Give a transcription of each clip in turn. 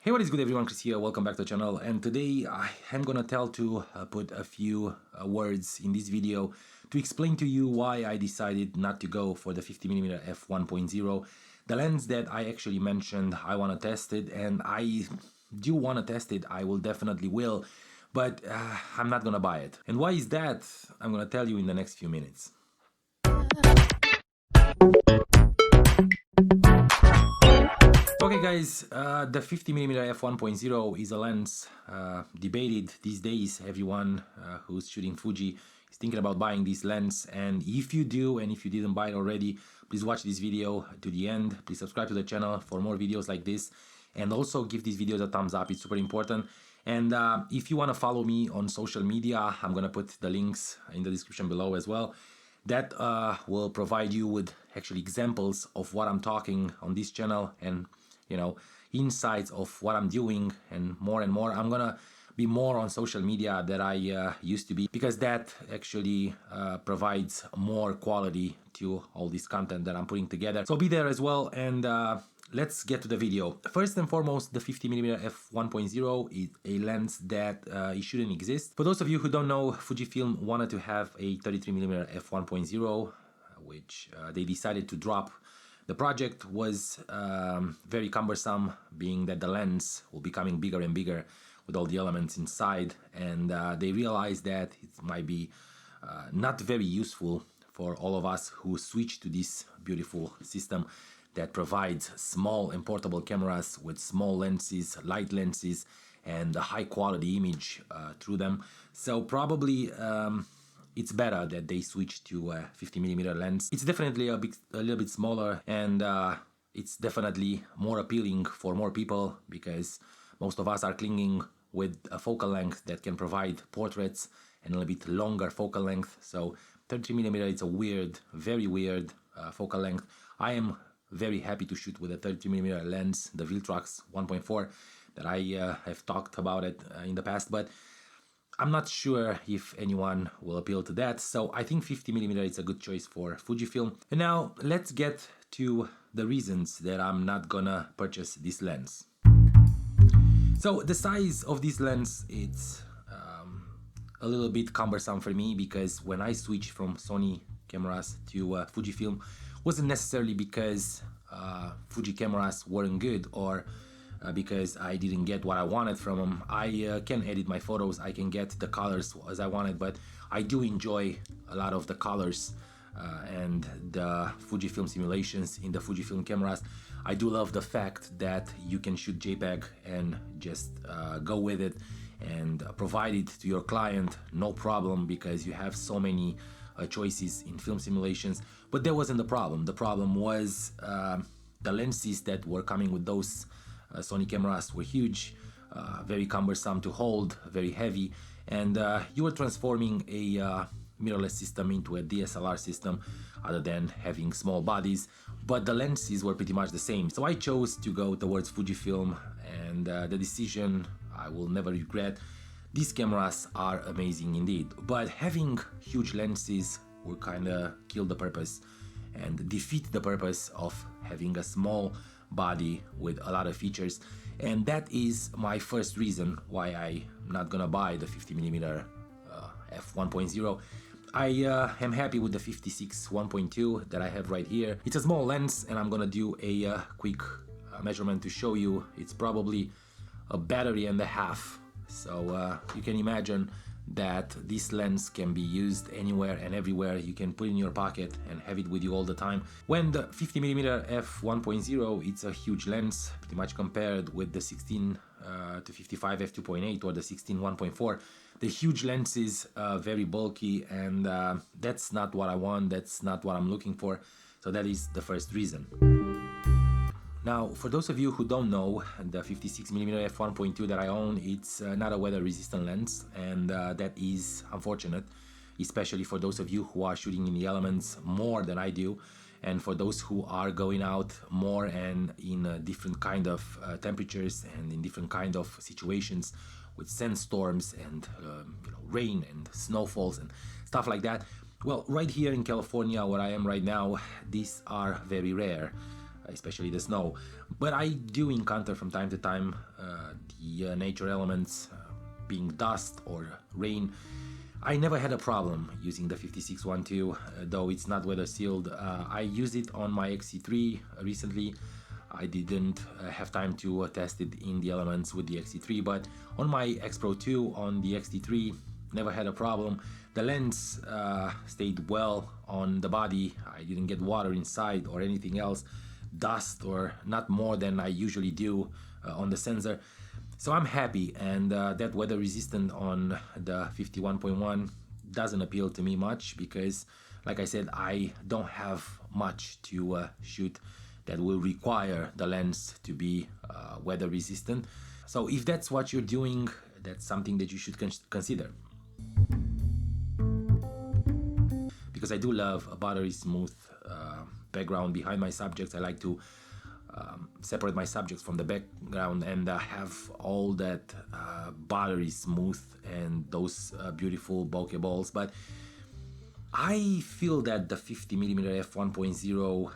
Hey, what is good everyone, Chris here, welcome back to the channel, and today I am gonna put a few words in this video to explain to you why I decided not to go for the 50mm f1.0, the lens that I actually mentioned I want to test it, and I do want to test it, I will definitely will, but I'm not gonna buy it. And why is that? I'm gonna tell you in the next few minutes. Okay guys, the 50mm f1.0 is a lens debated these days. Everyone who's shooting Fuji is thinking about buying this lens, and if you do and if you didn't buy it already, please watch this video to the end. Please subscribe to the channel for more videos like this, and also give these videos a thumbs up, it's super important. And if you want to follow me on social media, I'm gonna put the links in the description below as well. That will provide you with actually examples of what I'm talking on this channel, and insights of what I'm doing, and more. I'm gonna be more on social media than I used to be, because that actually provides more quality to all this content that I'm putting together. So be there as well, and let's get to the video. First and foremost, the 50mm f1.0 is a lens that it shouldn't exist. For those of you who don't know, Fujifilm wanted to have a 33mm f1.0, which they decided to drop. The project was very cumbersome, being that the lens will be becoming bigger and bigger with all the elements inside, and they realized that it might be not very useful for all of us who switch to this beautiful system that provides small and portable cameras with small lenses, light lenses, and a high quality image through them. So probably it's better that they switch to a 50mm lens. It's definitely a little bit smaller, and it's definitely more appealing for more people, because most of us are clinging with a focal length that can provide portraits and a little bit longer focal length. So 33mm is a weird, very weird focal length. I am very happy to shoot with a 33mm lens, the Viltrox 1.4, that I have talked about it in the past, but I'm not sure if anyone will appeal to that, so I think 50mm is a good choice for Fujifilm. And now let's get to the reasons that I'm not gonna purchase this lens. So the size of this lens, it's a little bit cumbersome for me, because when I switched from Sony cameras to Fujifilm, wasn't necessarily because Fuji cameras weren't good, or because I didn't get what I wanted from them. I can edit my photos, I can get the colors as I wanted, but I do enjoy a lot of the colors and the Fujifilm simulations in the Fujifilm cameras. I do love the fact that you can shoot JPEG and just go with it and provide it to your client, no problem, because you have so many choices in film simulations. But that wasn't the problem. The problem was the lenses that were coming with those Sony cameras were huge, very cumbersome to hold, very heavy, and you were transforming a mirrorless system into a DSLR system, other than having small bodies, but the lenses were pretty much the same. So I chose to go towards Fujifilm, and the decision I will never regret. These cameras are amazing indeed, but having huge lenses will kinda kill the purpose and defeat the purpose of having a small body with a lot of features, and that is my first reason why I'm not gonna buy the 50mm f1.0. I am happy with the 56 1.2 that I have right here. It's a small lens, and I'm gonna do a quick measurement to show you. It's probably a battery and a half, so you can imagine that this lens can be used anywhere and everywhere. You can put it in your pocket and have it with you all the time. When the 50mm f1.0, it's a huge lens, pretty much compared with the 16 to 55 f2.8 or the 16 1.4. The huge lens is very bulky, and that's not what I want, that's not what I'm looking for. So that is the first reason. Now, for those of you who don't know, the 56mm f1.2 that I own, it's not a weather resistant lens, and that is unfortunate, especially for those of you who are shooting in the elements more than I do, and for those who are going out more and in different kind of temperatures and in different kind of situations with sandstorms and rain and snowfalls and stuff like that. Well, right here in California, where I am right now, these are very rare. especially the snow. But I do encounter from time to time the nature elements, being dust or rain. I never had a problem using the 5612, though it's not weather sealed. I used it on my X-T3 recently. I didn't have time to test it in the elements with the X-T3, but on my X Pro 2 on the X-T3, never had a problem. The lens stayed well on the body. I didn't get water inside or anything else, dust or not more than I usually do on the sensor. So I'm happy, and that weather resistant on the 51.1 doesn't appeal to me much because, like I said, I don't have much to shoot that will require the lens to be weather resistant. So if that's what you're doing, that's something that you should consider. Because I do love a buttery smooth background behind my subjects. I like to separate my subjects from the background and have all that buttery smooth and those beautiful bokeh balls. But I feel that the 50mm f1.0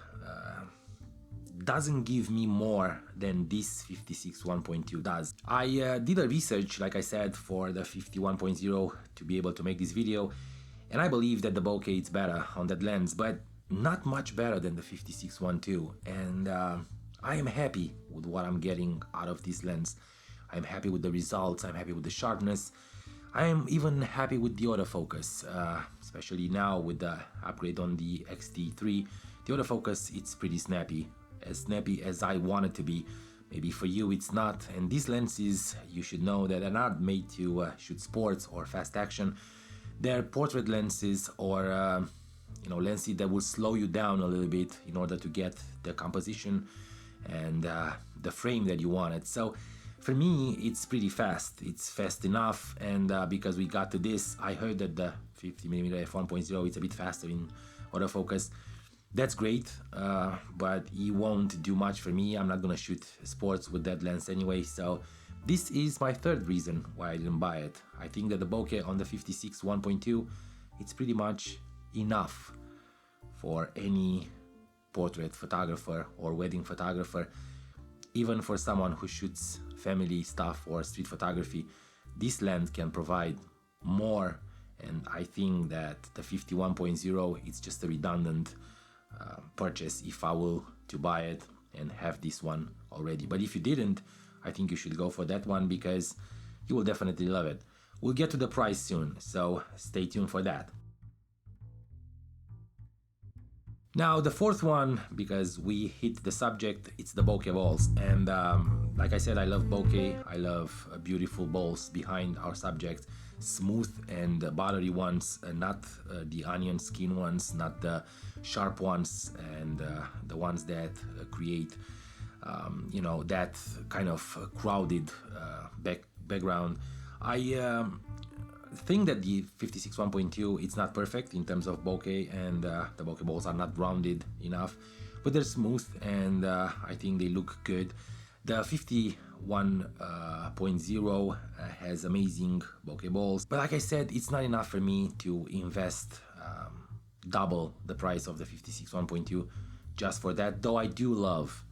doesn't give me more than this 56.1.2 does. I did a research, like I said, for the 51.0 to be able to make this video, and I believe that the bokeh is better on that lens, but not much better than the 56.1.2. And I am happy with what I'm getting out of this lens. I'm happy with the results, I'm happy with the sharpness. I am even happy with the autofocus, especially now with the upgrade on the X-T3. The autofocus, it's pretty snappy as I want it to be. Maybe for you it's not, and these lenses, you should know that they're not made to shoot sports or fast action. They're portrait lenses or lenses that will slow you down a little bit in order to get the composition and the frame that you wanted. So for me, it's pretty fast. It's fast enough, and because we got to this, I heard that the 50mm f1.0 is a bit faster in autofocus. That's great, but it won't do much for me. I'm not gonna shoot sports with that lens anyway, so this is my third reason why I didn't buy it. I think that the bokeh on the 56.1.2, it's pretty much enough for any portrait photographer or wedding photographer. Even for someone who shoots family stuff or street photography, this lens can provide more, and I think that the 51.0 is just a redundant purchase if I will to buy it and have this one already. But if you didn't, I think you should go for that one because you will definitely love it. We'll get to the price soon, so stay tuned for that. Now the fourth one, because we hit the subject, it's the bokeh balls. And like I said, I love bokeh. I love beautiful balls behind our subject, smooth and buttery ones, not the onion skin ones, not the sharp ones, and the ones that create that kind of crowded background. I think that the 56.1.2 it's not perfect in terms of bokeh, and the bokeh balls are not rounded enough, but they're smooth, and I think they look good. The 51.0 has amazing bokeh balls, but like I said, it's not enough for me to invest double the price of the 56.1.2 just for that, though I do love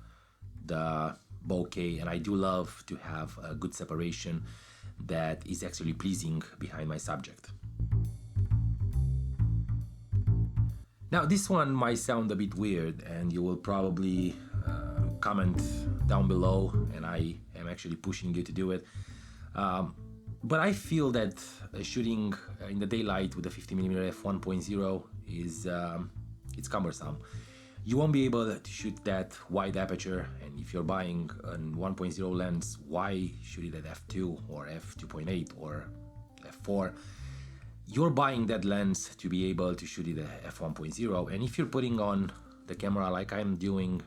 the bokeh and I do love to have a good separation that is actually pleasing behind my subject. Now this one might sound a bit weird, and you will probably comment down below, and I am actually pushing you to do it, but I feel that shooting in the daylight with a 50mm f1.0 is it's cumbersome. You won't be able to shoot that wide aperture, and if you're buying a 1.0 lens, why shoot it at f2 or f2.8 or f4? You're buying that lens to be able to shoot it at f1.0, and if you're putting on the camera like I'm doing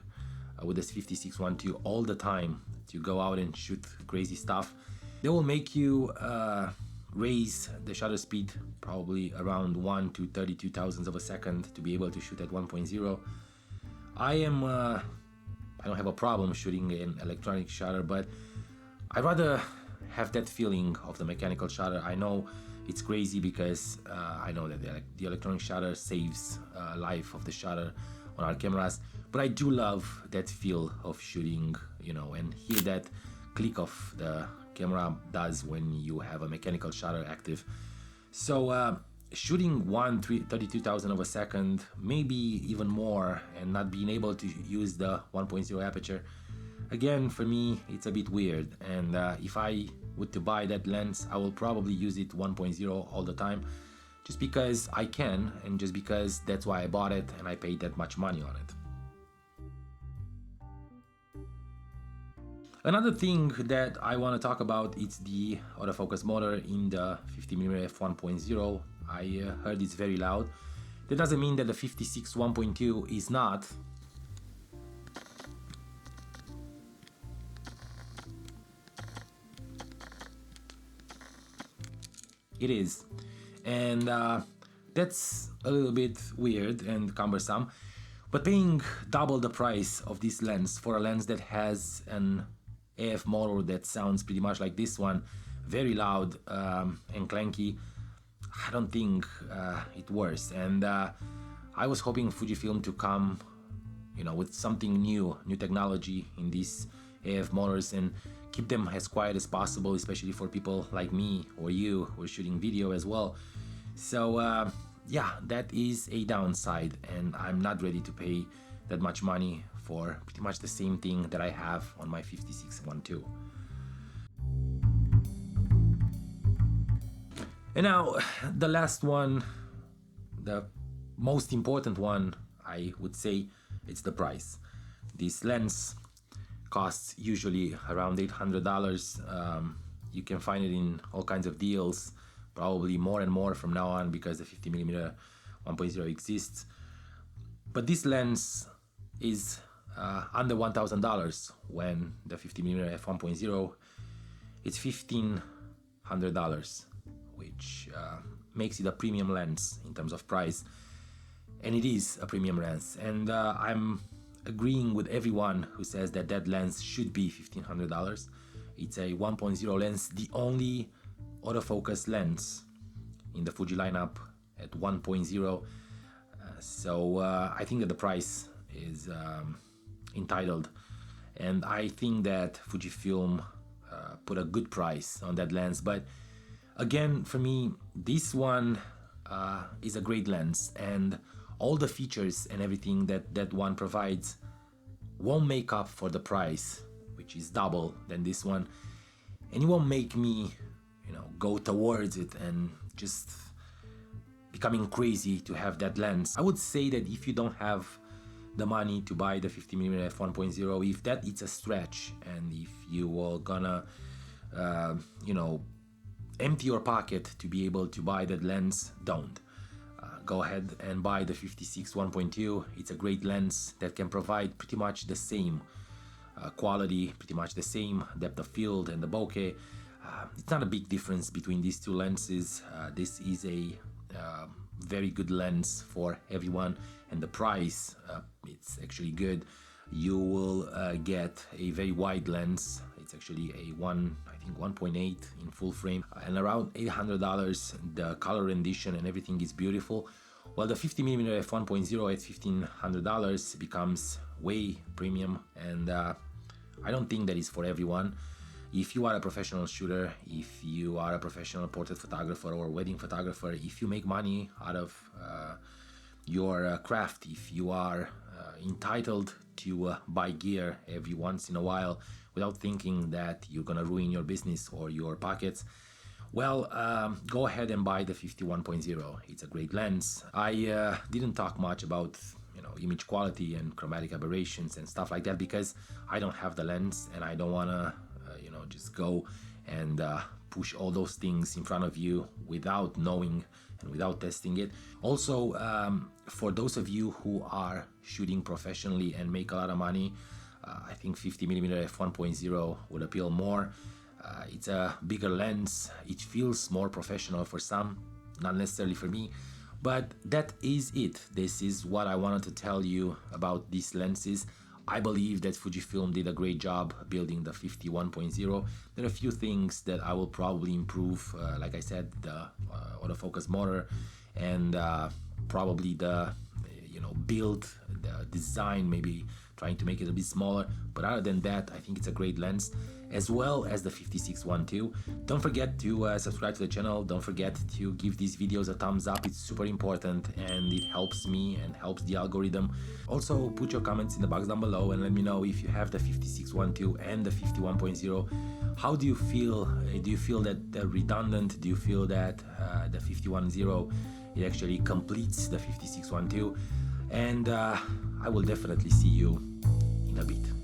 with this 56.1.2 all the time to go out and shoot crazy stuff, they will make you raise the shutter speed probably around 1 to 32 thousandths of a second to be able to shoot at 1.0. I don't have a problem shooting an electronic shutter, but I'd rather have that feeling of the mechanical shutter. I know it's crazy because I know that the electronic shutter saves life of the shutter on our cameras, but I do love that feel of shooting, you know, and hear that click of the camera does when you have a mechanical shutter active. So shooting 1/32,000 of a second, maybe even more, and not being able to use the 1.0 aperture, again, for me, it's a bit weird. And if I were to buy that lens, I will probably use it 1.0 all the time, just because I can, and just because that's why I bought it and I paid that much money on it. Another thing that I want to talk about is the autofocus motor in the 50mm f1.0. I heard it's very loud. That doesn't mean that the 56 1.2 is not. It is, and that's a little bit weird and cumbersome, but paying double the price of this lens for a lens that has an AF motor that sounds pretty much like this one, very loud and clanky, I don't think it works. And I was hoping Fujifilm to come, you know, with something new technology in these AF motors and keep them as quiet as possible, especially for people like me or you who are shooting video as well. So yeah, that is a downside, and I'm not ready to pay that much money for pretty much the same thing that I have on my 56 1.2. And now the last one, the most important one, I would say, it's the price. This lens costs usually around $800. You can find it in all kinds of deals, probably more and more from now on because the 50mm 1.0 exists. But this lens is under $1,000 when the 50mm f1.0 it's $1,500, which makes it a premium lens in terms of price, and it is a premium lens. And I'm agreeing with everyone who says that that lens should be $1,500. It's a 1.0 lens, the only autofocus lens in the Fuji lineup at 1.0. So I think that the price is entitled, and I think that Fujifilm put a good price on that lens. But again, for me, this one is a great lens, and all the features and everything that that one provides won't make up for the price, which is double than this one, and it won't make me, you know, go towards it and just becoming crazy to have that lens. I would say that if you don't have the money to buy the 50mm f1.0, if that it's a stretch, and if you are gonna you know, empty your pocket to be able to buy that lens, don't. Go ahead and buy the 56 1.2. It's a great lens that can provide pretty much the same quality, pretty much the same depth of field and the bokeh. It's not a big difference between these two lenses. This is a very good lens for everyone, and the price, it's actually good. You will get a very wide lens. It's actually a 1.8 in full frame, and around $800. The color rendition and everything is beautiful. While the 50mm f1.0 at $1,500 becomes way premium, and I don't think that is for everyone. If you are a professional shooter, if you are a professional portrait photographer or wedding photographer, if you make money out of your craft, if you are entitled to buy gear every once in a while without thinking that you're gonna ruin your business or your pockets, well, go ahead and buy the 51.0. It's a great lens. I didn't talk much about, you know, image quality and chromatic aberrations and stuff like that because I don't have the lens, and I don't wanna you know, just go and push all those things in front of you without knowing and without testing it. Also, for those of you who are shooting professionally and make a lot of money, I think 50mm f1.0 would appeal more. It's a bigger lens. It feels more professional for some, not necessarily for me. But that is it. This is what I wanted to tell you about these lenses. I believe that Fujifilm did a great job building the 51.0. There are a few things that I will probably improve, like I said, the autofocus motor, and probably the build, the design, maybe trying to make it a bit smaller. But other than that, I think it's a great lens, as well as the 56-1.2. Don't forget to subscribe to the channel. Don't forget to give these videos a thumbs up. It's super important and it helps me and helps the algorithm. Also, put your comments in the box down below and let me know if you have the 56-1.2 and the 51.0. How do you feel? Do you feel that they're redundant? Do you feel that the 51.0 it actually completes the 56-1.2? And I will definitely see you in a bit.